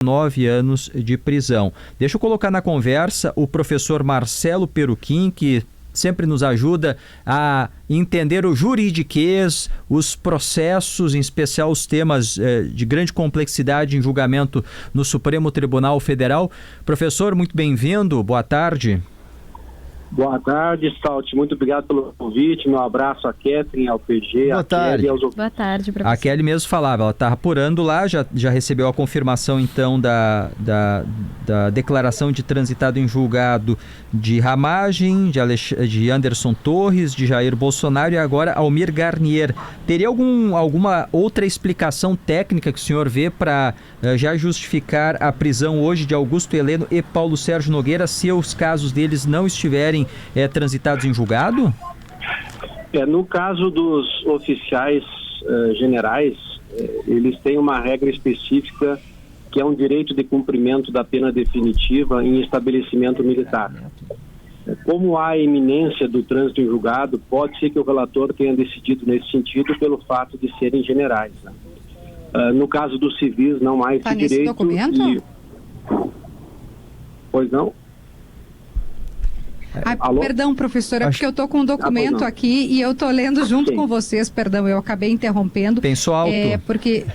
9 anos de prisão. Deixa eu colocar na conversa o professor Marcelo Peruquim, que sempre nos ajuda a entender o juridiquês, os processos, em especial os temas de grande complexidade em julgamento no Supremo Tribunal Federal. Professor, muito bem-vindo, boa tarde. Boa tarde, Salt. Muito obrigado pelo convite. Meu abraço a Catherine, ao PG, boa tarde. Kelly, aos... Boa tarde, professor. A Kelly mesmo falava, ela está apurando lá, já recebeu a confirmação então da declaração de transitado em julgado de Ramagem, de Anderson Torres, de Jair Bolsonaro e agora Almir Garnier. Teria alguma outra explicação técnica que o senhor vê para já justificar a prisão hoje de Augusto Heleno e Paulo Sérgio Nogueira, se os casos deles não estiverem transitados em julgado? No caso dos oficiais generais, eles têm uma regra específica que é um direito de cumprimento da pena definitiva em estabelecimento militar. Como há iminência do trânsito em julgado, pode ser que o relator tenha decidido nesse sentido pelo fato de serem generais. No caso dos civis, não há esse direito. Está nesse documento? Pois não? Perdão, professora, porque eu estou com um documento aqui e eu estou lendo junto com vocês, perdão, eu acabei interrompendo. Pensou alto. Porque,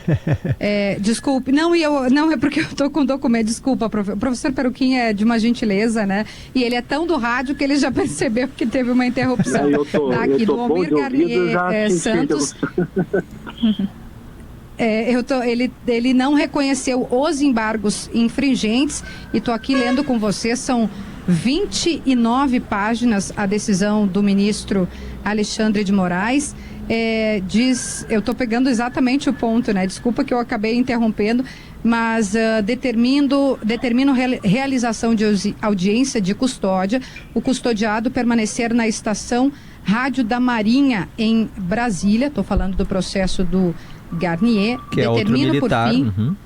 desculpe, não é porque eu estou com um documento, desculpa, o professor Peruquim é de uma gentileza, né? E ele é tão do rádio que ele já percebeu que teve uma interrupção. Aqui do Almir Garnier Santos. Ele não reconheceu os embargos infringentes e estou aqui lendo com vocês, são 29 páginas a decisão do ministro Alexandre de Moraes. Eu estou pegando exatamente o ponto, né? Desculpa que eu acabei interrompendo, mas determino realização de audiência de custódia, o custodiado permanecer na estação Rádio da Marinha em Brasília, estou falando do processo do Garnier, que é outro militar. Por fim,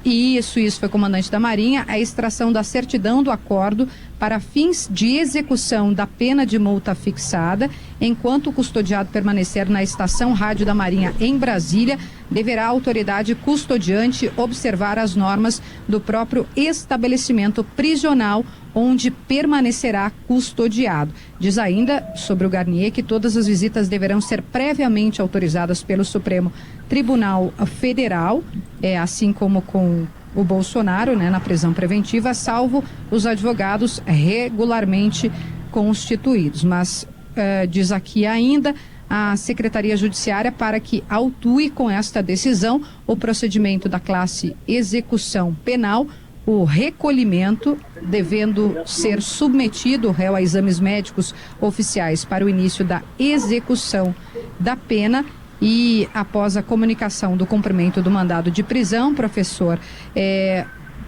Isso foi comandante da Marinha, a extração da certidão do acordo para fins de execução da pena de multa fixada, enquanto o custodiado permanecer na estação Rádio da Marinha em Brasília, deverá a autoridade custodiante observar as normas do próprio estabelecimento prisional onde permanecerá custodiado. Diz ainda sobre o Garnier que todas as visitas deverão ser previamente autorizadas pelo Supremo Tribunal Federal, assim como com o Bolsonaro, né, na prisão preventiva, salvo os advogados regularmente constituídos. Mas diz aqui ainda a Secretaria Judiciária para que autue com esta decisão o procedimento da classe execução penal, o recolhimento devendo ser submetido o réu a exames médicos oficiais para o início da execução da pena. E após a comunicação do cumprimento do mandado de prisão, professor,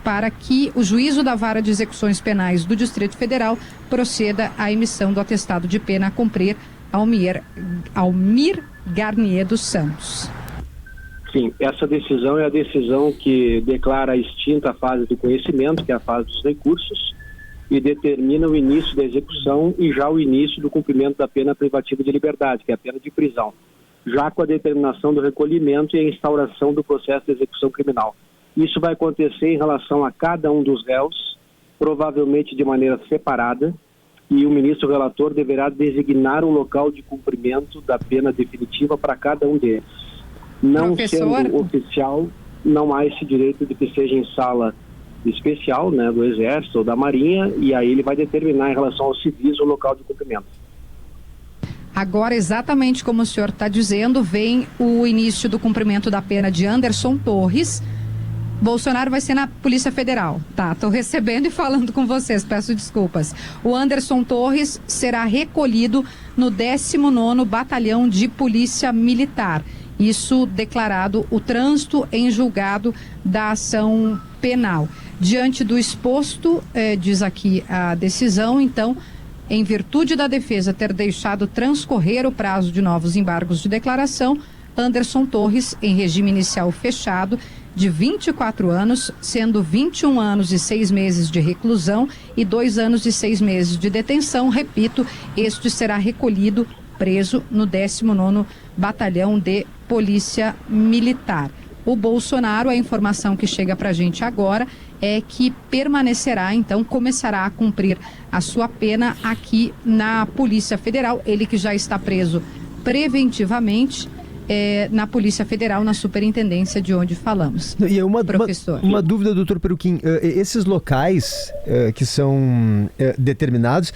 para que o juízo da Vara de Execuções Penais do Distrito Federal proceda à emissão do atestado de pena a cumprir Almir Garnier dos Santos. Sim, essa decisão é a decisão que declara a extinta fase do conhecimento, que é a fase dos recursos, e determina o início da execução e já o início do cumprimento da pena privativa de liberdade, que é a pena de prisão, já com a determinação do recolhimento e a instauração do processo de execução criminal. Isso vai acontecer em relação a cada um dos réus, provavelmente de maneira separada, e o ministro relator deverá designar o local de cumprimento da pena definitiva para cada um deles. Não sendo oficial, não há esse direito de que seja em sala especial, né, do Exército ou da Marinha, e aí ele vai determinar em relação aos civis o local de cumprimento. Agora, exatamente como o senhor está dizendo, vem o início do cumprimento da pena de Anderson Torres. Bolsonaro vai ser na Polícia Federal. Tá, estou recebendo e falando com vocês, peço desculpas. O Anderson Torres será recolhido no 19º Batalhão de Polícia Militar. Isso declarado o trânsito em julgado da ação penal. Diante do exposto, diz aqui a decisão, então, em virtude da defesa ter deixado transcorrer o prazo de novos embargos de declaração, Anderson Torres, em regime inicial fechado, de 24 anos, sendo 21 anos e 6 meses de reclusão e 2 anos e 6 meses de detenção, repito, este será recolhido, preso no 19º Batalhão de Polícia Militar. o Bolsonaro. A informação que chega para a gente agora é que permanecerá, então, começará a cumprir a sua pena aqui na Polícia Federal. Ele que já está preso preventivamente na Polícia Federal, na superintendência de onde falamos. E professor. Uma dúvida, doutor Peruquim, esses locais que são determinados,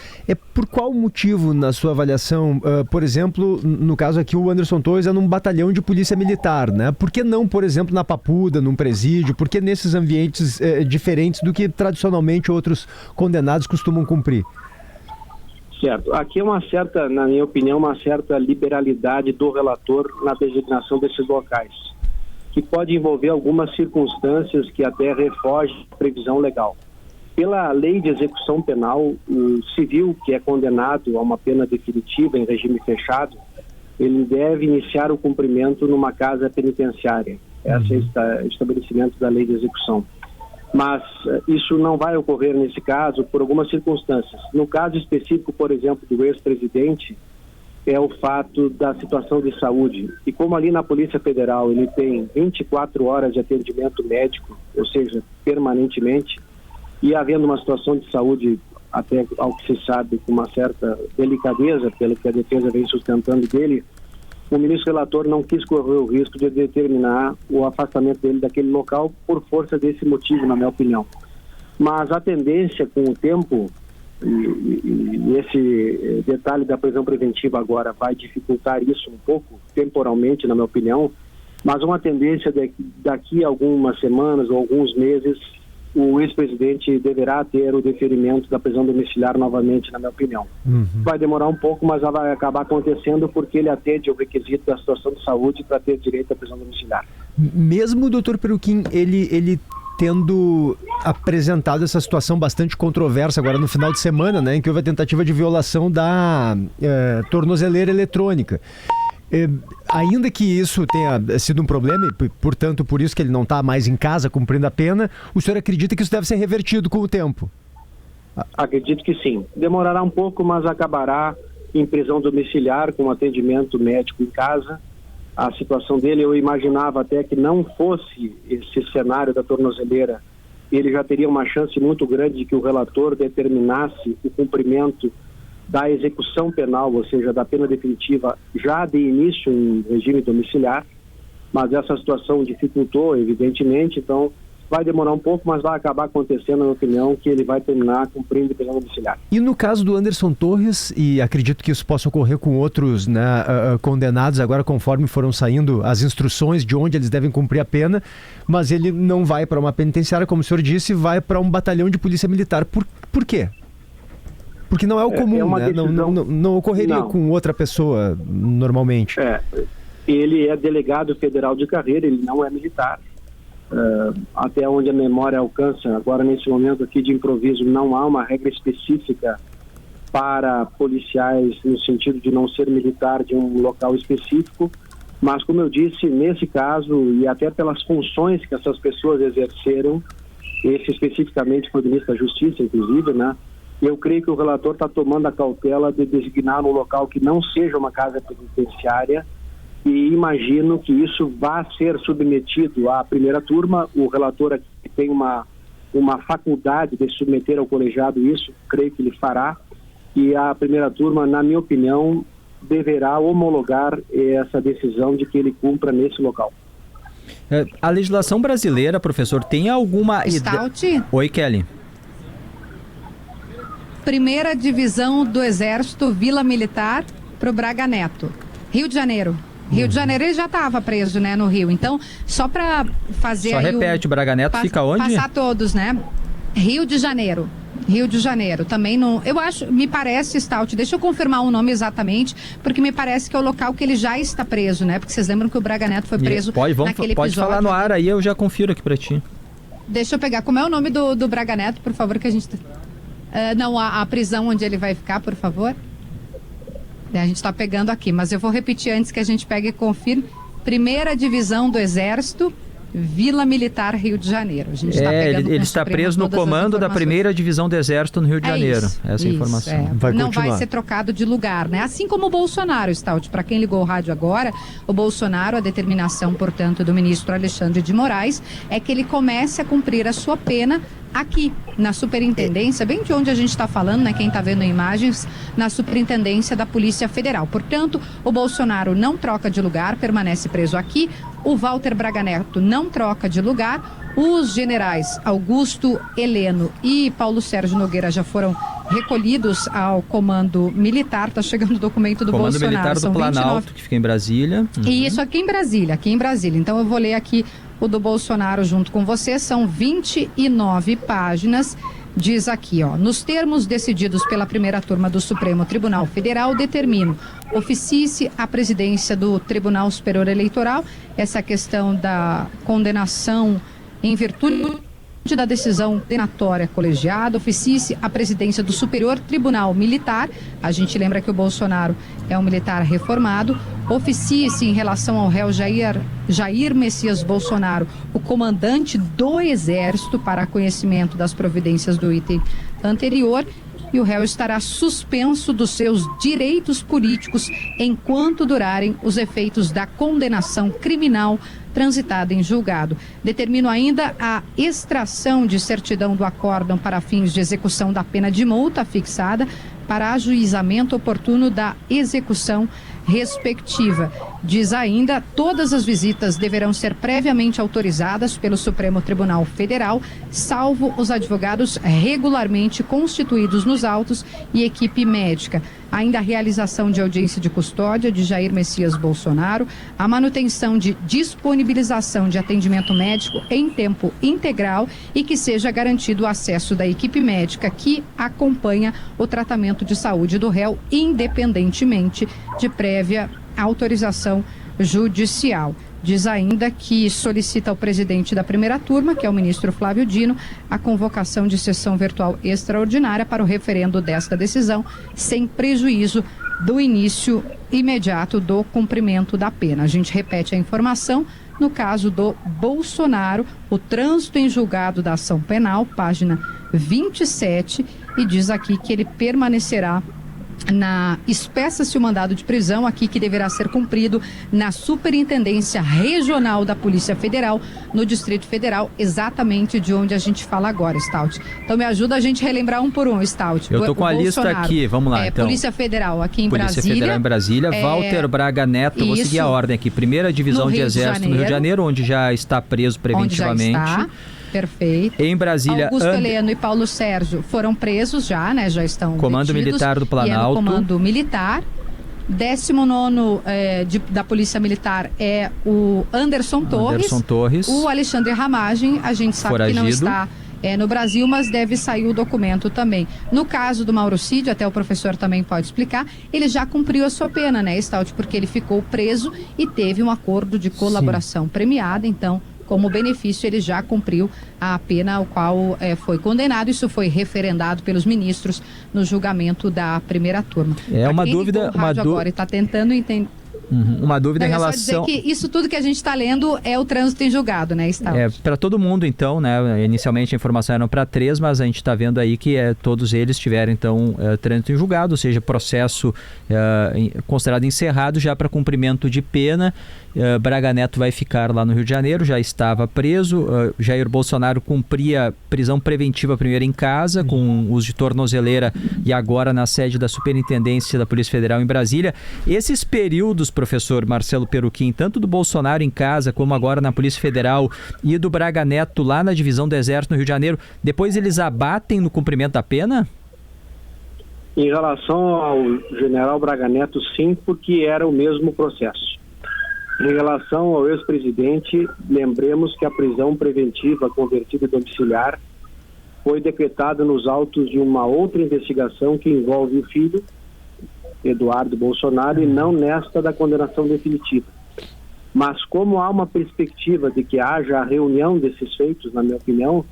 por qual motivo, na sua avaliação? Por exemplo, no caso aqui, o Anderson Torres é num batalhão de polícia militar, né? Por que não, por exemplo, na Papuda, num presídio? Por que nesses ambientes diferentes do que tradicionalmente outros condenados costumam cumprir? Certo. Aqui é na minha opinião, uma certa liberalidade do relator na designação desses locais, que pode envolver algumas circunstâncias que até refogem a previsão legal. Pela lei de execução penal, o civil que é condenado a uma pena definitiva em regime fechado, ele deve iniciar o cumprimento numa casa penitenciária. Esse é o estabelecimento da lei de execução. Mas isso não vai ocorrer nesse caso por algumas circunstâncias. No caso específico, por exemplo, do ex-presidente, é o fato da situação de saúde. E como ali na Polícia Federal ele tem 24 horas de atendimento médico, ou seja, permanentemente, e havendo uma situação de saúde, até ao que se sabe, com uma certa delicadeza, pelo que a defesa vem sustentando dele, o ministro relator não quis correr o risco de determinar o afastamento dele daquele local por força desse motivo, na minha opinião. Mas a tendência com o tempo, e esse detalhe da prisão preventiva agora vai dificultar isso um pouco, temporalmente, na minha opinião, mas uma tendência daqui a algumas semanas ou alguns meses, o ex-presidente deverá ter o deferimento da prisão domiciliar novamente, na minha opinião. Vai demorar um pouco, mas vai acabar acontecendo porque ele atende o requisito da situação de saúde para ter direito à prisão domiciliar. Mesmo o doutor Peruquim, ele tendo apresentado essa situação bastante controversa agora no final de semana, né, em que houve a tentativa de violação da tornozeleira eletrônica. Ainda que isso tenha sido um problema, e portanto por isso que ele não está mais em casa cumprindo a pena, o senhor acredita que isso deve ser revertido com o tempo? Acredito que sim. Demorará um pouco, mas acabará em prisão domiciliar com atendimento médico em casa. A situação dele, eu imaginava até que não fosse esse cenário da tornozeleira, ele já teria uma chance muito grande de que o relator determinasse o cumprimento da execução penal, ou seja, da pena definitiva, já de início em regime domiciliar, mas essa situação dificultou, evidentemente, então vai demorar um pouco, mas vai acabar acontecendo, na minha opinião, que ele vai terminar cumprindo a prisão domiciliar. E no caso do Anderson Torres, e acredito que isso possa ocorrer com outros, né, condenados agora, conforme foram saindo as instruções de onde eles devem cumprir a pena, mas ele não vai para uma penitenciária, como o senhor disse, vai para um batalhão de polícia militar. Por quê? Porque não é o comum, né? Decisão... não ocorreria com outra pessoa normalmente. Ele é delegado federal de carreira, ele não é militar. Até onde a memória alcança, agora nesse momento aqui de improviso, não há uma regra específica para policiais no sentido de não ser militar de um local específico, mas como eu disse, nesse caso, e até pelas funções que essas pessoas exerceram, esse especificamente foi o ministro da Justiça, inclusive, né? Eu creio que o relator está tomando a cautela de designar um local que não seja uma casa penitenciária e imagino que isso vá ser submetido à primeira turma. O relator aqui tem uma faculdade de submeter ao colegiado isso, creio que ele fará, e a primeira turma, na minha opinião, deverá homologar essa decisão de que ele cumpra nesse local. A legislação brasileira, professor, tem alguma... Stout? Oi, Kelly. Primeira divisão do Exército, Vila Militar, para o Braga Neto. Rio de Janeiro. Rio de Janeiro ele já estava preso, né, no Rio. Então, só para fazer só aí repete, o Braga Neto fica onde? Passar todos, né? Rio de Janeiro. Rio de Janeiro. Também não... Eu acho, me parece, Stout, deixa eu confirmar o nome exatamente, porque me parece que é o local que ele já está preso, né? Porque vocês lembram que o Braga Neto foi preso naquele episódio. Pode falar no ar aí, eu já confiro aqui para ti. Deixa eu pegar. Como é o nome do Braga Neto, por favor, que a gente... não, a prisão onde ele vai ficar, por favor. A gente está pegando aqui, mas eu vou repetir antes que a gente pegue e confirme. Primeira divisão do Exército, Vila Militar, Rio de Janeiro. A gente ele está preso no comando da 1ª Divisão do Exército no Rio de Janeiro. Essa informação. Não vai ser trocado de lugar, né? Assim como o Bolsonaro, Stout. Para quem ligou o rádio agora, o Bolsonaro, a determinação, portanto, do ministro Alexandre de Moraes é que ele comece a cumprir a sua pena aqui, na superintendência, bem de onde a gente está falando, né? Quem está vendo imagens, na superintendência da Polícia Federal. Portanto, o Bolsonaro não troca de lugar, permanece preso aqui. O Walter Braga Neto não troca de lugar. Os generais Augusto Heleno e Paulo Sérgio Nogueira já foram recolhidos ao comando militar. Está chegando o documento do comando Bolsonaro. Comando militar do Planalto, 29... que fica em Brasília. E isso aqui em Brasília. Então eu vou ler aqui o do Bolsonaro junto com você. São 29 páginas. Diz aqui, nos termos decididos pela 1ª turma do Supremo Tribunal Federal, determino, oficie-se a presidência do Tribunal Superior Eleitoral, essa questão da condenação em virtude da decisão condenatória colegiada, oficie-se a presidência do Superior Tribunal Militar, a gente lembra que o Bolsonaro é um militar reformado, oficie-se em relação ao réu Jair Messias Bolsonaro, o comandante do Exército, para conhecimento das providências do item anterior, e o réu estará suspenso dos seus direitos políticos enquanto durarem os efeitos da condenação criminal transitada em julgado. Determino ainda a extração de certidão do acórdão para fins de execução da pena de multa fixada para ajuizamento oportuno da execução respectiva. Diz ainda, todas as visitas deverão ser previamente autorizadas pelo Supremo Tribunal Federal, salvo os advogados regularmente constituídos nos autos e equipe médica. Ainda a realização de audiência de custódia de Jair Messias Bolsonaro, a manutenção de disponibilização de atendimento médico em tempo integral e que seja garantido o acesso da equipe médica que acompanha o tratamento de saúde do réu, independentemente de prévia autorização judicial. Diz ainda que solicita ao presidente da 1ª turma, que é o ministro Flávio Dino, a convocação de sessão virtual extraordinária para o referendo desta decisão, sem prejuízo do início imediato do cumprimento da pena. A gente repete a informação. No caso do Bolsonaro, o trânsito em julgado da ação penal, página 27, e diz aqui que ele permanecerá espeça-se o mandado de prisão aqui que deverá ser cumprido na Superintendência Regional da Polícia Federal, no Distrito Federal, exatamente de onde a gente fala agora, Stout. Então me ajuda a gente relembrar um por um, Stout. Eu tô com a lista aqui, vamos lá então. Polícia Federal aqui em Polícia Brasília. Federal em Brasília, Walter Braga Neto, vou seguir a ordem aqui. 1ª Divisão de Exército no Rio de Janeiro, onde já está preso preventivamente. Onde já está. Perfeito. Em Brasília, Augusto Heleno e Paulo Sérgio foram presos já, né? Já estão Comando detidos, Militar do Planalto. E é no Comando Militar. 19º da Polícia Militar é o Anderson Torres. O Alexandre Ramagem, a gente sabe foragido. Que não está no Brasil, mas deve sair o documento também. No caso do Mauro Cid, até o professor também pode explicar, ele já cumpriu a sua pena, né, Stout? Porque ele ficou preso e teve um acordo de colaboração premiada, então como benefício, ele já cumpriu a pena ao qual foi condenado. Isso foi referendado pelos ministros no julgamento da 1ª turma. É uma dúvida. Agora está tentando entender. Uma dúvida em relação... Só dizer que isso tudo que a gente está lendo é o trânsito em julgado, né, Stout? Para todo mundo, então, né? Inicialmente a informação era para 3, mas a gente está vendo aí que todos eles tiveram, então, trânsito em julgado, ou seja, processo considerado encerrado já para cumprimento de pena. Braga Neto vai ficar lá no Rio de Janeiro, já estava preso. Jair Bolsonaro cumpria prisão preventiva primeiro em casa, com uso de tornozeleira, e agora na sede da Superintendência da Polícia Federal em Brasília. Esses períodos, professor Marcelo Peruquim, tanto do Bolsonaro em casa, como agora na Polícia Federal, e do Braga Neto lá na Divisão do Exército no Rio de Janeiro, depois eles abatem no cumprimento da pena? Em relação ao general Braga Neto, sim, porque era o mesmo processo. Em relação ao ex-presidente, lembremos que a prisão preventiva convertida em domiciliar foi decretada nos autos de uma outra investigação que envolve o filho, Eduardo Bolsonaro, e não nesta da condenação definitiva. Mas como há uma perspectiva de que haja a reunião desses feitos, na minha opinião,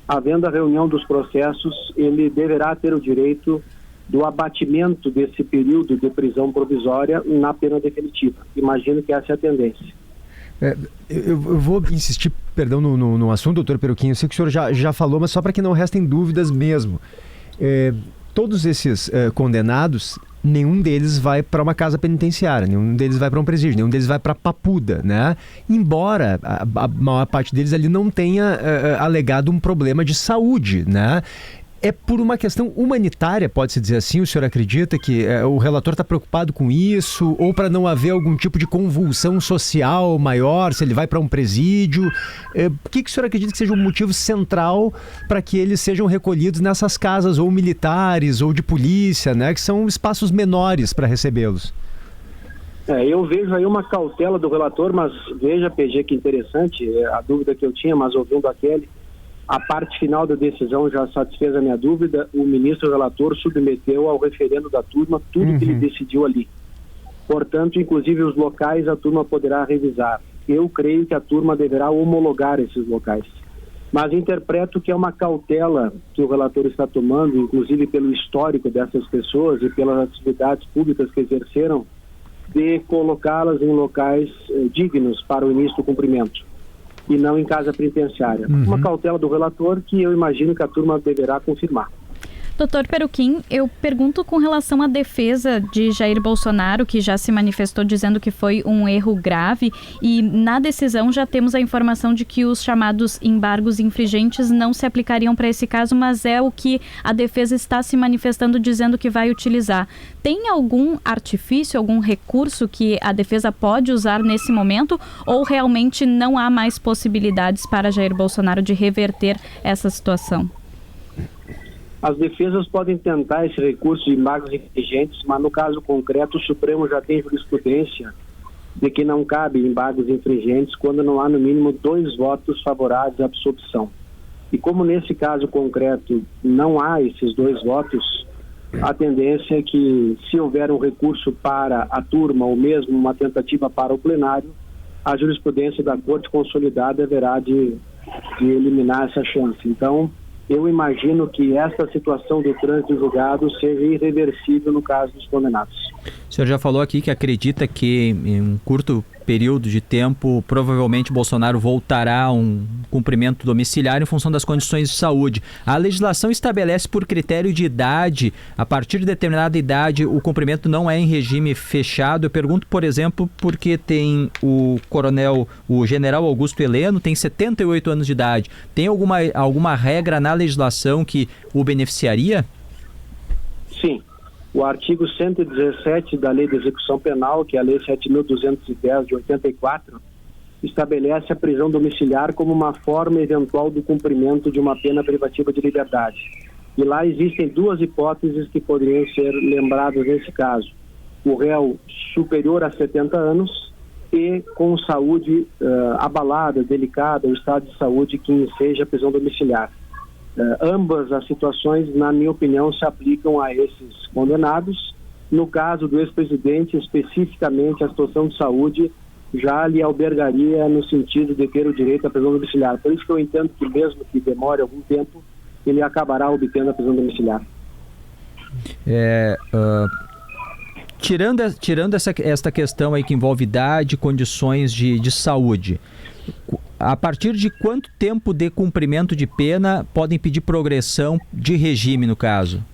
havendo a reunião dos processos, ele deverá ter o direito do abatimento desse período de prisão provisória na pena definitiva. Imagino que essa é a tendência. Eu vou insistir, perdão, no assunto, doutor Peruquim. Eu sei que o senhor já falou, mas só para que não restem dúvidas mesmo. Todos esses condenados, nenhum deles vai para uma casa penitenciária, nenhum deles vai para um presídio, nenhum deles vai para Papuda, né? Embora a maior parte deles ali não tenha alegado um problema de saúde, né? É por uma questão humanitária, pode-se dizer assim? O senhor acredita que o relator está preocupado com isso? Ou para não haver algum tipo de convulsão social maior, se ele vai para um presídio? O que o senhor acredita que seja um motivo central para que eles sejam recolhidos nessas casas, ou militares, ou de polícia, né? Que são espaços menores para recebê-los? Eu vejo aí uma cautela do relator, mas veja, PG, que interessante, a dúvida que eu tinha, mas ouvindo aquele, a parte final da decisão já satisfez a minha dúvida. O ministro relator submeteu ao referendo da turma tudo que ele decidiu ali. Portanto, inclusive os locais a turma poderá revisar. Eu creio que a turma deverá homologar esses locais. Mas interpreto que é uma cautela que o relator está tomando, inclusive pelo histórico dessas pessoas e pelas atividades públicas que exerceram, de colocá-las em locais dignos para o início do cumprimento e não em casa penitenciária. Uma cautela do relator que eu imagino que a turma deverá confirmar. Doutor Peruquim, eu pergunto com relação à defesa de Jair Bolsonaro, que já se manifestou dizendo que foi um erro grave, e na decisão já temos a informação de que os chamados embargos infringentes não se aplicariam para esse caso, mas é o que a defesa está se manifestando dizendo que vai utilizar. Tem algum artifício, algum recurso que a defesa pode usar nesse momento, ou realmente não há mais possibilidades para Jair Bolsonaro de reverter essa situação? As defesas podem tentar esse recurso de embargos infringentes, mas no caso concreto o Supremo já tem jurisprudência de que não cabe embargos infringentes quando não há no mínimo 2 votos favoráveis à absolvição. E como nesse caso concreto não há esses 2 votos, a tendência é que, se houver um recurso para a turma ou mesmo uma tentativa para o plenário, a jurisprudência da Corte consolidada haverá de eliminar essa chance. Então, eu imagino que essa situação do trânsito julgado seja irreversível no caso dos condenados. O senhor já falou aqui que acredita que em um curto período de tempo, provavelmente Bolsonaro voltará a um cumprimento domiciliar em função das condições de saúde. A legislação estabelece por critério de idade, a partir de determinada idade, o cumprimento não é em regime fechado. Eu pergunto, por exemplo, porque tem o general Augusto Heleno, tem 78 anos de idade. Tem alguma regra na legislação que o beneficiaria? Sim. O artigo 117 da Lei de Execução Penal, que é a Lei 7.210 de 84, estabelece a prisão domiciliar como uma forma eventual do cumprimento de uma pena privativa de liberdade. E lá existem 2 hipóteses que poderiam ser lembradas nesse caso. O réu superior a 70 anos e com saúde abalada, delicada, o estado de saúde que enseja a prisão domiciliar. Ambas as situações, na minha opinião, se aplicam a esses condenados. No caso do ex-presidente, especificamente, a situação de saúde já lhe albergaria no sentido de ter o direito à prisão domiciliar. Por isso que eu entendo que, mesmo que demore algum tempo, ele acabará obtendo a prisão domiciliar. Tirando esta questão aí que envolve idade, condições de saúde, a partir de quanto tempo de cumprimento de pena podem pedir progressão de regime, no caso?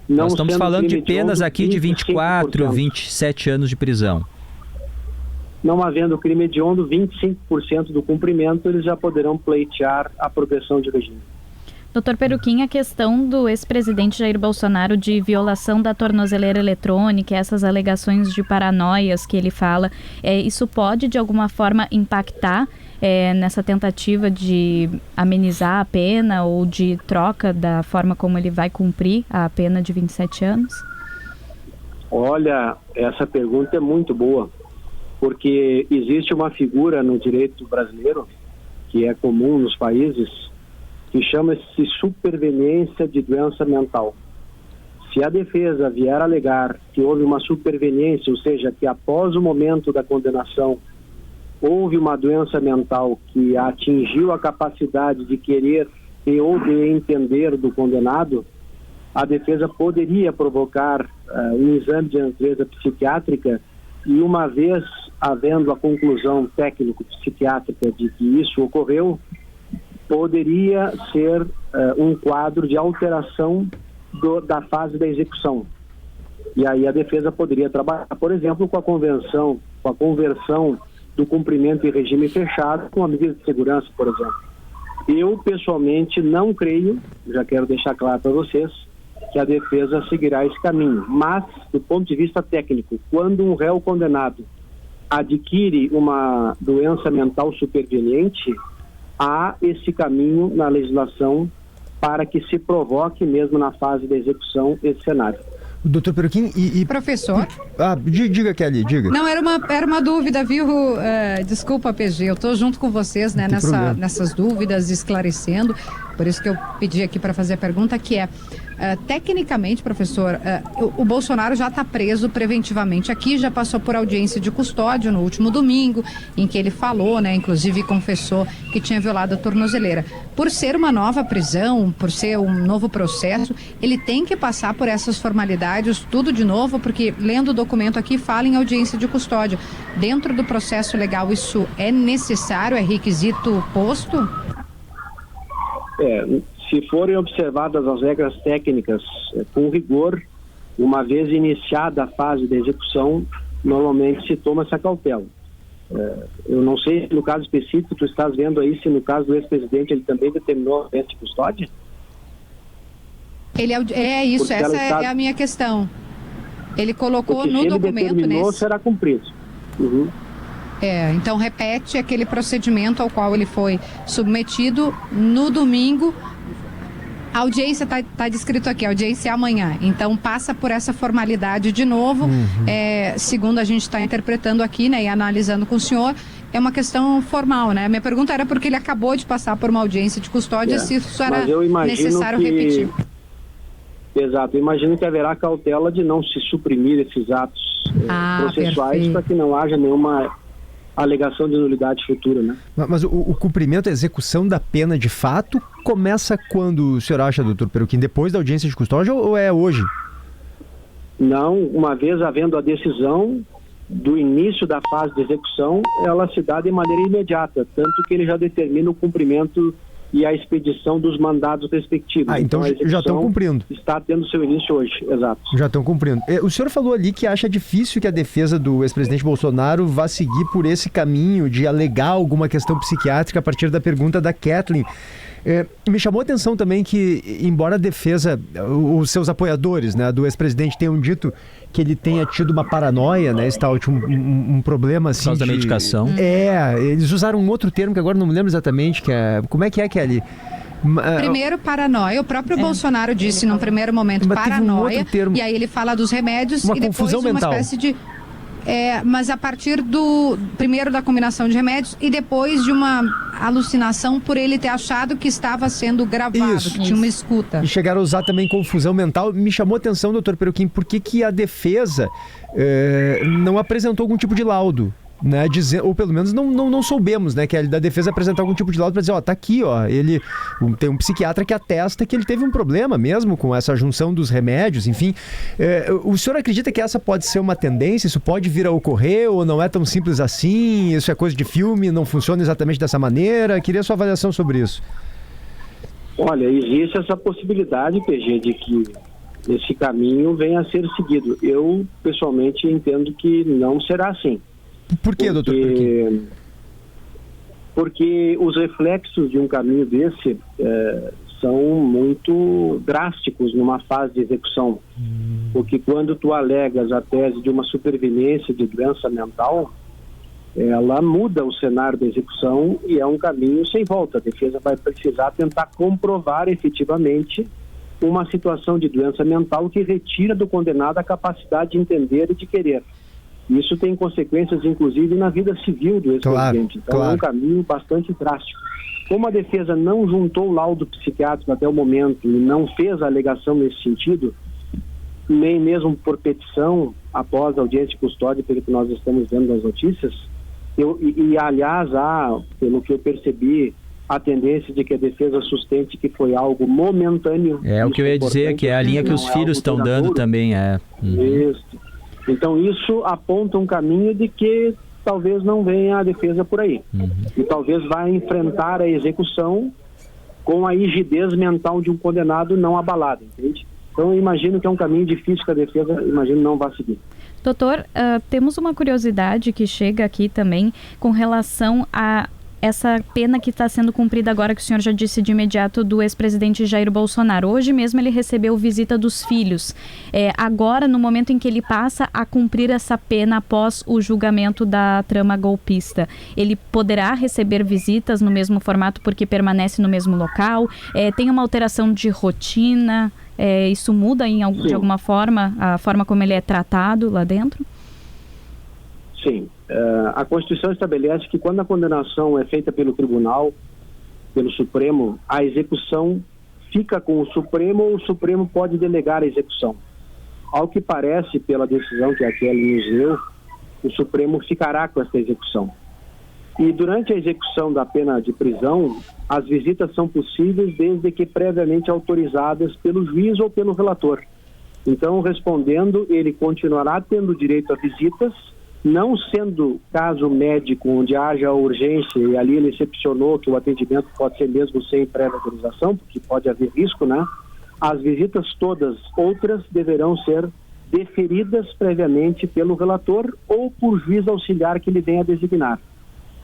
Nós estamos falando de penas aqui de 24, 27 anos de prisão. Não havendo crime hediondo, 25% do cumprimento, eles já poderão pleitear a progressão de regime. Doutor Peruquim, a questão do ex-presidente Jair Bolsonaro de violação da tornozeleira eletrônica, essas alegações de paranoias que ele fala, isso pode de alguma forma impactar nessa tentativa de amenizar a pena ou de troca da forma como ele vai cumprir a pena de 27 anos? Olha, essa pergunta é muito boa, porque existe uma figura no direito brasileiro, que é comum nos países, que chama-se superveniência de doença mental. Se a defesa vier alegar que houve uma superveniência, ou seja, que após o momento da condenação houve uma doença mental que atingiu a capacidade de querer e ou de entender do condenado, a defesa poderia provocar um exame de natureza psiquiátrica e uma vez havendo a conclusão técnico-psiquiátrica de que isso ocorreu, poderia ser um quadro de alteração da fase da execução. E aí a defesa poderia trabalhar, por exemplo, com a conversão do cumprimento em regime fechado com a medida de segurança, por exemplo. Eu, pessoalmente, não creio, já quero deixar claro para vocês, que a defesa seguirá esse caminho. Mas, do ponto de vista técnico, quando um réu condenado adquire uma doença mental superveniente, há esse caminho na legislação para que se provoque, mesmo na fase da execução, esse cenário. Doutor Peruquim Professor? Diga, Kelly, diga. Não, era uma dúvida, viu? Desculpa, PG, eu estou junto com vocês, né, nessas dúvidas, esclarecendo. Por isso que eu pedi aqui para fazer a pergunta, que é, tecnicamente, professor, o Bolsonaro já está preso preventivamente aqui, já passou por audiência de custódia no último domingo, em que ele falou, né, inclusive confessou que tinha violado a tornozeleira. Por ser uma nova prisão, por ser um novo processo, ele tem que passar por essas formalidades, tudo de novo, porque lendo o documento aqui fala em audiência de custódia. Dentro do processo legal, isso é necessário, é requisito posto? Se forem observadas as regras técnicas com rigor, uma vez iniciada a fase da execução, normalmente se toma essa cautela. Eu não sei se no caso específico tu estás vendo aí, se no caso do ex-presidente ele também determinou a audiência de custódia? Isso, essa é a minha questão. Ele colocou no documento, ele determinou, será cumprido. Uhum. Então repete aquele procedimento ao qual ele foi submetido no domingo. A audiência está descrito aqui, a audiência é amanhã. Então passa por essa formalidade de novo. Segundo a gente está interpretando aqui, né, e analisando com o senhor, é uma questão formal, né? Minha pergunta era porque ele acabou de passar por uma audiência de custódia, se isso era necessário repetir. Exato, eu imagino que haverá cautela de não se suprimir esses atos processuais para que não haja nenhuma alegação de nulidade futura, né? Mas o cumprimento, a execução da pena de fato começa quando o senhor acha, doutor Peruquim? Depois da audiência de custódia ou é hoje? Não, uma vez havendo a decisão do início da fase de execução, ela se dá de maneira imediata, tanto que ele já determina o cumprimento e a expedição dos mandados respectivos. Então já estão cumprindo. Está tendo seu início hoje, exato. Já estão cumprindo. O senhor falou ali que acha difícil que a defesa do ex-presidente Bolsonaro vá seguir por esse caminho de alegar alguma questão psiquiátrica a partir da pergunta da Kathleen. Me chamou a atenção também que, embora a defesa, os seus apoiadores, né, do ex-presidente tenham dito que ele tenha tido uma paranoia, né, um problema assim. Por causa da medicação. Eles usaram um outro termo que agora não me lembro exatamente, que é. Como é que é, Kelly? Primeiro, paranoia. O próprio Bolsonaro disse num primeiro momento paranoia. E aí ele fala dos remédios e depois uma espécie de. Mas a partir primeiro da combinação de remédios e depois de uma alucinação por ele ter achado que estava sendo gravado, que tinha uma escuta. E chegaram a usar também confusão mental. Me chamou a atenção, doutor Peruquim, por que a defesa não apresentou algum tipo de laudo? Né, ou pelo menos não soubemos, né, que a da defesa apresentar algum tipo de laudo para dizer, tá aqui, ele tem um psiquiatra que atesta que ele teve um problema mesmo com essa junção dos remédios, enfim. O senhor acredita que essa pode ser uma tendência? Isso pode vir a ocorrer ou não é tão simples assim? Isso é coisa de filme, não funciona exatamente dessa maneira? Queria a sua avaliação sobre isso. Olha, existe essa possibilidade, PG, de que esse caminho venha a ser seguido. Eu, pessoalmente, entendo que não será assim. Por que, doutor Peruquim? Porque os reflexos de um caminho desse são muito drásticos numa fase de execução. Porque quando tu alegas a tese de uma superveniência de doença mental, ela muda o cenário da execução e é um caminho sem volta. A defesa vai precisar tentar comprovar efetivamente uma situação de doença mental que retira do condenado a capacidade de entender e de querer. Isso tem consequências, inclusive, na vida civil do ex-presidente. Então, é um caminho bastante drástico. Como a defesa não juntou o laudo psiquiátrico até o momento e não fez a alegação nesse sentido, nem mesmo por petição, após a audiência de custódia, pelo que nós estamos vendo nas notícias, aliás, pelo que eu percebi, a tendência de que a defesa sustente que foi algo momentâneo. O que eu ia dizer, que é a linha que os filhos estão dando também. Isso. Então isso aponta um caminho de que talvez não venha a defesa por aí. E talvez vá enfrentar a execução com a rigidez mental de um condenado não abalado, entende? Então eu imagino que é um caminho difícil que a defesa, não vai seguir. Doutor, temos uma curiosidade que chega aqui também com relação a essa pena que está sendo cumprida agora, que o senhor já disse de imediato, do ex-presidente Jair Bolsonaro. Hoje mesmo ele recebeu visita dos filhos. Agora, no momento em que ele passa a cumprir essa pena após o julgamento da trama golpista, ele poderá receber visitas no mesmo formato porque permanece no mesmo local? Tem uma alteração de rotina? Isso muda de alguma forma a forma como ele é tratado lá dentro? Sim. A Constituição estabelece que quando a condenação é feita pelo tribunal, pelo Supremo, a execução fica com o Supremo ou o Supremo pode delegar a execução. Ao que parece, pela decisão que a Kelly nos deu, o Supremo ficará com essa execução. E durante a execução da pena de prisão, as visitas são possíveis desde que previamente autorizadas pelo juiz ou pelo relator. Então, respondendo, ele continuará tendo direito a visitas, não sendo caso médico onde haja urgência, e ali ele excepcionou que o atendimento pode ser mesmo sem prévia autorização, porque pode haver risco, né? As visitas todas outras deverão ser deferidas previamente pelo relator ou por juiz auxiliar que ele venha designar.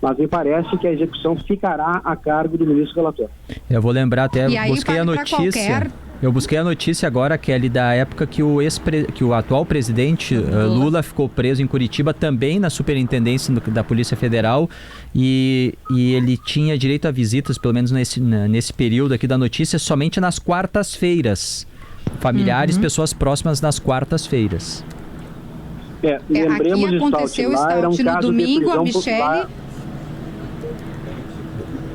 Mas me parece que a execução ficará a cargo do ministro relator. Eu vou lembrar até, busquei a notícia. Eu busquei a notícia agora, Kelly, da época que o atual presidente Lula ficou preso em Curitiba, também na superintendência da Polícia Federal, e ele tinha direito a visitas, pelo menos nesse período aqui da notícia, somente nas quartas-feiras. Familiares, pessoas próximas nas quartas-feiras. Lembremos aqui aconteceu lá, era um no caso domingo, de a prisão Michele...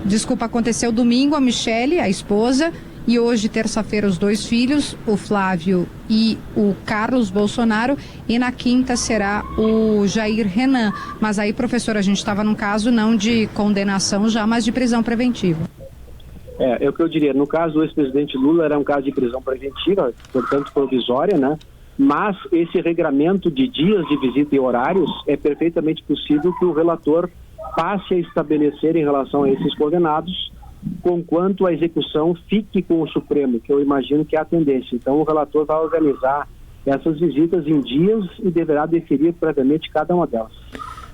Desculpa, aconteceu domingo, a Michele, a esposa, e hoje, terça-feira, os dois filhos, o Flávio e o Carlos Bolsonaro, e na quinta será o Jair Renan. Mas aí, professor, a gente estava num caso não de condenação já, mas de prisão preventiva. É o que eu diria, no caso do ex-presidente Lula era um caso de prisão preventiva, portanto provisória, né? Mas esse regramento de dias de visita e horários é perfeitamente possível que o relator passe a estabelecer em relação a esses condenados, conquanto a execução fique com o Supremo, que eu imagino que é a tendência. Então o relator vai organizar essas visitas em dias e deverá definir previamente cada uma delas.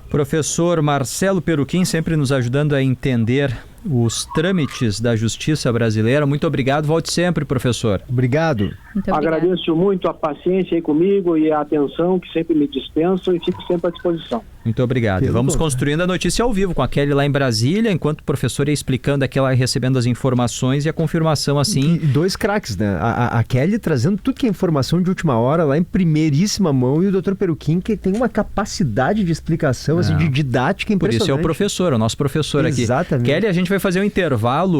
Professor Marcelo Peruquim, sempre nos ajudando a entender os trâmites da justiça brasileira. Muito obrigado, volte sempre, professor. Obrigado. Muito obrigado. Agradeço muito a paciência aí comigo e a atenção que sempre me dispensam e fico sempre à disposição. Muito obrigado. Vamos construindo a notícia ao vivo com a Kelly lá em Brasília, enquanto o professor ia explicando aqui, ela recebendo as informações e a confirmação assim. E dois craques, né? A Kelly trazendo tudo que é informação de última hora lá em primeiríssima mão, e o Dr. Peruquim, que tem uma capacidade de explicação, assim, de didática impressionante. Por isso é o professor, o nosso professor aqui. Exatamente. Kelly, a gente vai fazer um intervalo